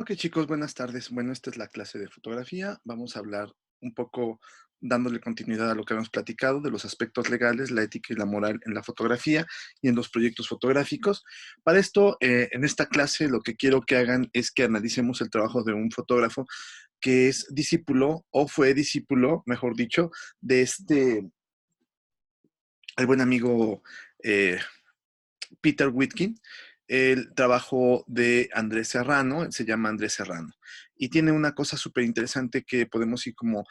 Ok, chicos, buenas tardes. Bueno, esta es la clase de fotografía. Vamos a hablar un poco dándole continuidad a lo que habíamos platicado de los aspectos legales, la ética y la moral en la fotografía y en los proyectos fotográficos. Para esto, en esta clase, lo que quiero que hagan es que analicemos el trabajo de un fotógrafo que es discípulo o fue discípulo, mejor dicho, de el buen amigo eh, Peter Whitkin. El trabajo de Andrés Serrano, se llama Andrés Serrano, y tiene una cosa súper interesante que podemos ir como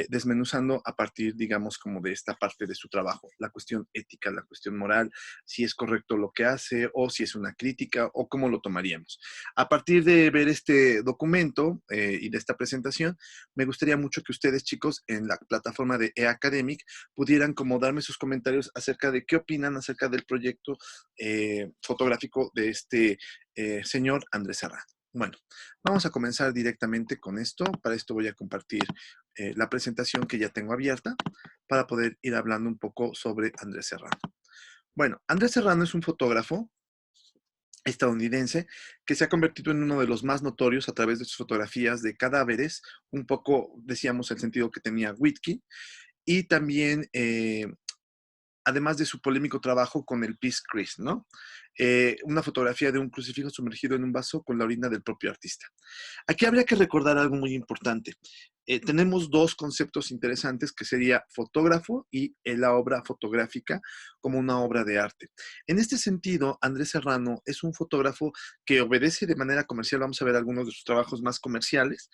desmenuzando a partir, digamos, como de esta parte de su trabajo, la cuestión ética, la cuestión moral, si es correcto lo que hace o si es una crítica o cómo lo tomaríamos. A partir de ver este documento y de esta presentación, me gustaría mucho que ustedes, chicos, en la plataforma de eAcademic pudieran como darme sus comentarios acerca de qué opinan acerca del proyecto fotográfico de este señor Andrés Serrano. Bueno, vamos a comenzar directamente con esto. Para esto voy a compartir la presentación que ya tengo abierta para poder ir hablando un poco sobre Andrés Serrano. Bueno, Andrés Serrano es un fotógrafo estadounidense que se ha convertido en uno de los más notorios a través de sus fotografías de cadáveres, un poco decíamos el sentido que tenía Whitkin, y también además de su polémico trabajo con el Peace Chris, ¿no? Una fotografía de un crucifijo sumergido en un vaso con la orina del propio artista. Aquí habría que recordar algo muy importante. Tenemos dos conceptos interesantes que sería fotógrafo y la obra fotográfica como una obra de arte. En este sentido, Andrés Serrano es un fotógrafo que obedece de manera comercial. Vamos a ver algunos de sus trabajos más comerciales.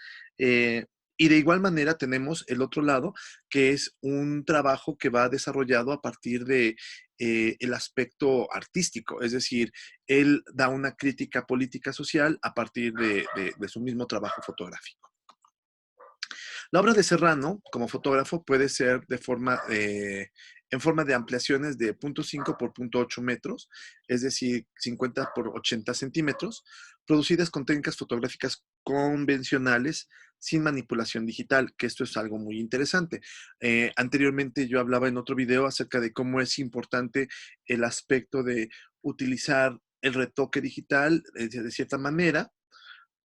Y de igual manera tenemos el otro lado, que es un trabajo que va desarrollado a partir de el aspecto artístico, es decir, él da una crítica política social a partir de su mismo trabajo fotográfico. La obra de Serrano, como fotógrafo, puede ser en forma de ampliaciones de 0.5 por 0.8 metros, es decir, 50 por 80 centímetros, producidas con técnicas fotográficas convencionales sin manipulación digital, que esto es algo muy interesante. Anteriormente yo hablaba en otro video acerca de cómo es importante el aspecto de utilizar el retoque digital de cierta manera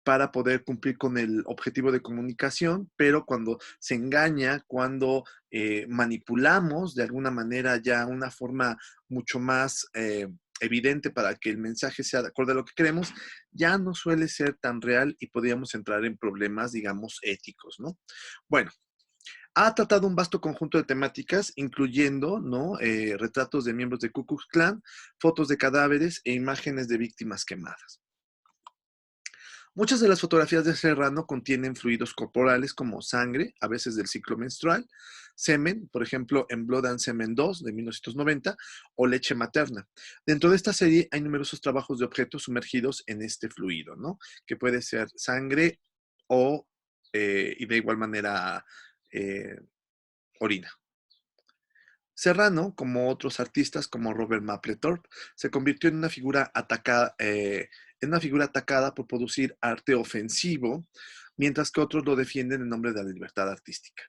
para poder cumplir con el objetivo de comunicación, pero cuando se engaña, cuando manipulamos de alguna manera ya una forma mucho más evidente para que el mensaje sea de acuerdo a lo que queremos, ya no suele ser tan real y podríamos entrar en problemas, digamos, éticos, ¿no? Bueno, ha tratado un vasto conjunto de temáticas, incluyendo, ¿no? Retratos de miembros de Ku Klux Klan, fotos de cadáveres e imágenes de víctimas quemadas. Muchas de las fotografías de Serrano contienen fluidos corporales como sangre, a veces del ciclo menstrual, semen, por ejemplo, en Blood and Semen 2 de 1990, o leche materna. Dentro de esta serie hay numerosos trabajos de objetos sumergidos en este fluido, ¿no? Que puede ser sangre o, y de igual manera, eh, orina. Serrano, como otros artistas como Robert Mapplethorpe, se convirtió en una figura atacada por producir arte ofensivo, mientras que otros lo defienden en nombre de la libertad artística.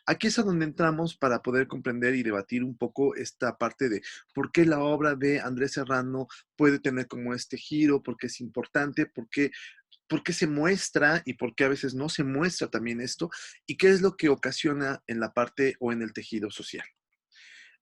Aquí es a donde entramos para poder comprender y debatir un poco esta parte de por qué la obra de Andrés Serrano puede tener como este giro, por qué es importante, por qué se muestra y por qué a veces no se muestra también esto, y qué es lo que ocasiona en la parte o en el tejido social.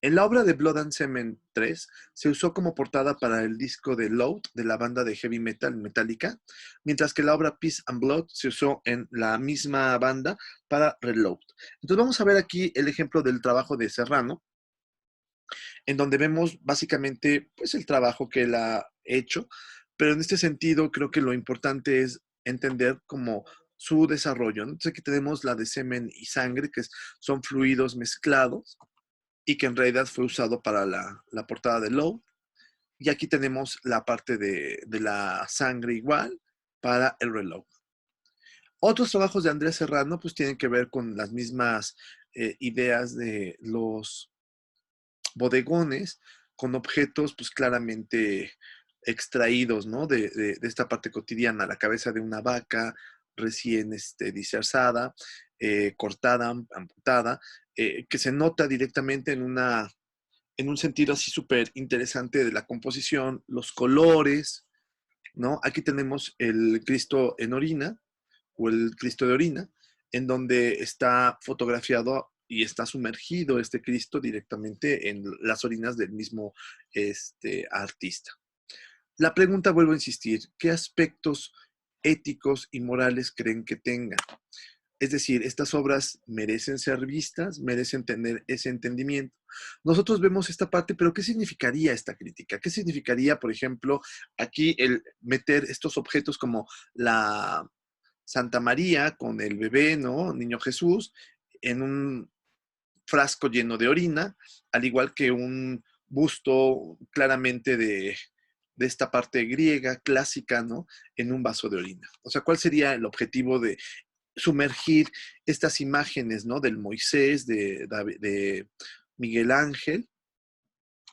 En la obra de Blood and Semen 3 se usó como portada para el disco de Load de la banda de heavy metal Metallica, mientras que la obra Peace and Blood se usó en la misma banda para Reload. Entonces vamos a ver aquí el ejemplo del trabajo de Serrano, en donde vemos básicamente pues el trabajo que él ha hecho, pero en este sentido creo que lo importante es entender como su desarrollo, ¿no? Entonces aquí tenemos la de semen y sangre, son fluidos mezclados y que en realidad fue usado para la portada de Low. Y aquí tenemos la parte de la sangre igual para el reloj. Otros trabajos de Andrés Serrano pues tienen que ver con las mismas ideas de los bodegones con objetos pues claramente extraídos, ¿no? De esta parte cotidiana, la cabeza de una vaca recién dispersada, cortada, amputada, que se nota directamente en un sentido así súper interesante de la composición, los colores, ¿no? Aquí tenemos el Cristo en orina, o el Cristo de orina, en donde está fotografiado y está sumergido este Cristo directamente en las orinas del mismo artista. La pregunta, vuelvo a insistir, ¿qué aspectos éticos y morales creen que tengan? Es decir, estas obras merecen ser vistas, merecen tener ese entendimiento. Nosotros vemos esta parte, pero ¿qué significaría esta crítica? ¿Qué significaría, por ejemplo, aquí el meter estos objetos como la Santa María con el bebé, ¿no? Niño Jesús, en un frasco lleno de orina, al igual que un busto claramente de esta parte griega clásica, ¿no? En un vaso de orina. O sea, ¿cuál sería el objetivo de sumergir estas imágenes, ¿no? Del Moisés, de Miguel Ángel,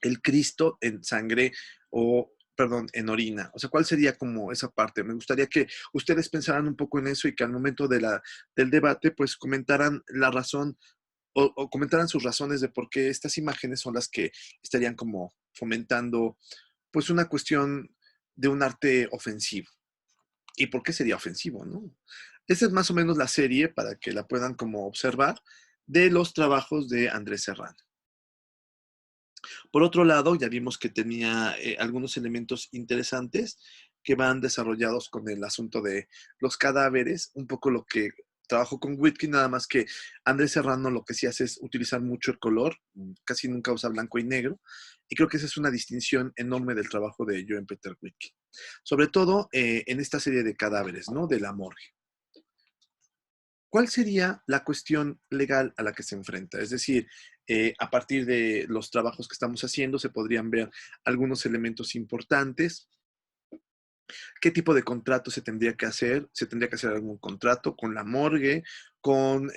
el Cristo en sangre o, perdón, en orina? O sea, ¿cuál sería como esa parte? Me gustaría que ustedes pensaran un poco en eso y que al momento del debate, pues comentaran la razón o comentaran sus razones de por qué estas imágenes son las que estarían como fomentando, pues, una cuestión de un arte ofensivo. ¿Y por qué sería ofensivo, no? Esa es más o menos la serie para que la puedan como observar de los trabajos de Andrés Serrano. Por otro lado, ya vimos que tenía algunos elementos interesantes que van desarrollados con el asunto de los cadáveres, un poco lo que trabajó con Whitkin, nada más que Andrés Serrano lo que sí hace es utilizar mucho el color, casi nunca usa blanco y negro, y creo que esa es una distinción enorme del trabajo de Joan Peter Whitkin, sobre todo en esta serie de cadáveres, ¿no? De la morgue. ¿Cuál sería la cuestión legal a la que se enfrenta? Es decir, a partir de los trabajos que estamos haciendo se podrían ver algunos elementos importantes. ¿Qué tipo de contrato se tendría que hacer? ¿Se tendría que hacer algún contrato con la morgue, con,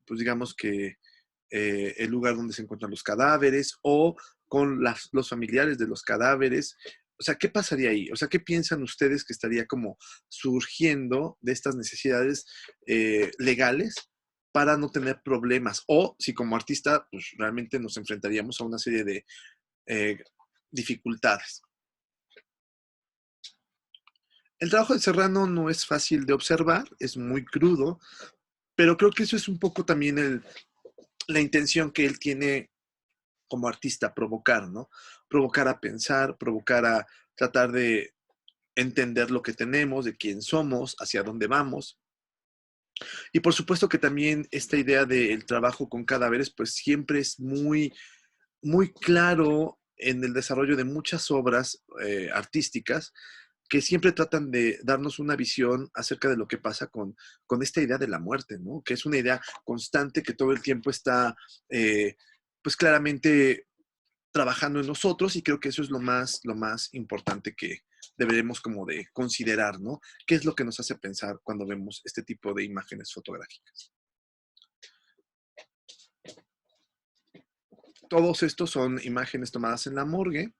pues digamos que el lugar donde se encuentran los cadáveres o con los familiares de los cadáveres? O sea, ¿qué pasaría ahí? O sea, ¿qué piensan ustedes que estaría como surgiendo de estas necesidades legales para no tener problemas? O si como artista, pues realmente nos enfrentaríamos a una serie de eh, dificultades. El trabajo de Serrano no es fácil de observar, es muy crudo, pero creo que eso es un poco también la intención que él tiene como artista, provocar, ¿no? Provocar a pensar, provocar a tratar de entender lo que tenemos, de quién somos, hacia dónde vamos. Y por supuesto que también esta idea del trabajo con cadáveres, pues siempre es muy, muy claro en el desarrollo de muchas obras artísticas que siempre tratan de darnos una visión acerca de lo que pasa con esta idea de la muerte, ¿no? Que es una idea constante que todo el tiempo está, pues claramente trabajando en nosotros y creo que eso es lo más importante que deberemos como de considerar, ¿no? ¿Qué es lo que nos hace pensar cuando vemos este tipo de imágenes fotográficas? Todos estos son imágenes tomadas en la morgue,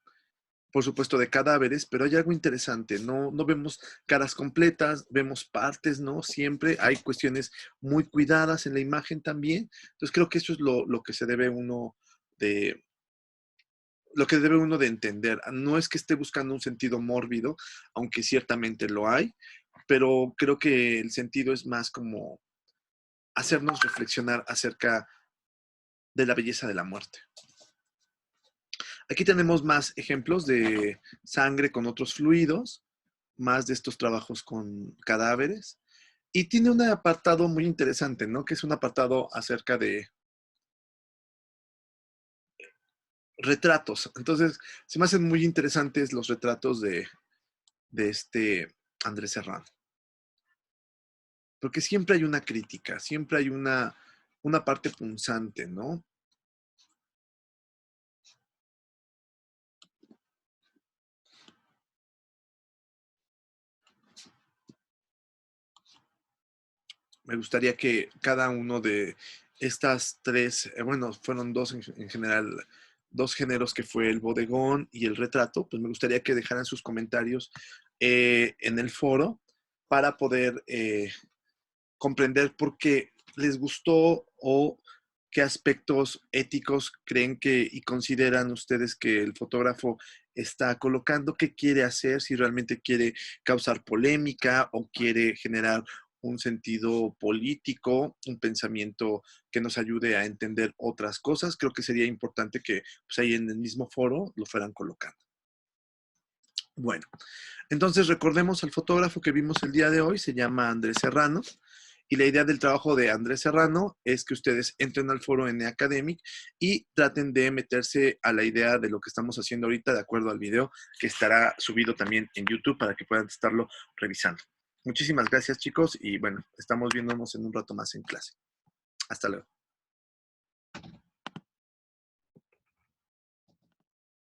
por supuesto, de cadáveres, pero hay algo interesante, no vemos caras completas, vemos partes, ¿no? Siempre hay cuestiones muy cuidadas en la imagen también. Entonces creo que eso es lo que se debe uno de, lo que debe uno de entender. No es que esté buscando un sentido mórbido, aunque ciertamente lo hay, pero creo que el sentido es más como hacernos reflexionar acerca de la belleza de la muerte. Aquí tenemos más ejemplos de sangre con otros fluidos, más de estos trabajos con cadáveres. Y tiene un apartado muy interesante, ¿no? Que es un apartado acerca de retratos. Entonces, se me hacen muy interesantes los retratos de este Andrés Serrano. Porque siempre hay una crítica, siempre hay una parte punzante, ¿no? Me gustaría que cada uno de estas tres, bueno, fueron dos en general, dos géneros que fue el bodegón y el retrato, pues me gustaría que dejaran sus comentarios en el foro para poder comprender por qué les gustó o qué aspectos éticos creen que y consideran ustedes que el fotógrafo está colocando, qué quiere hacer, si realmente quiere causar polémica o quiere generar un sentido político, un pensamiento que nos ayude a entender otras cosas. Creo que sería importante que pues, ahí en el mismo foro lo fueran colocando. Bueno, entonces recordemos al fotógrafo que vimos el día de hoy, se llama Andrés Serrano. Y la idea del trabajo de Andrés Serrano es que ustedes entren al foro N Academic y traten de meterse a la idea de lo que estamos haciendo ahorita de acuerdo al video que estará subido también en YouTube para que puedan estarlo revisando. Muchísimas gracias, chicos, y bueno, estamos viéndonos en un rato más en clase. Hasta luego.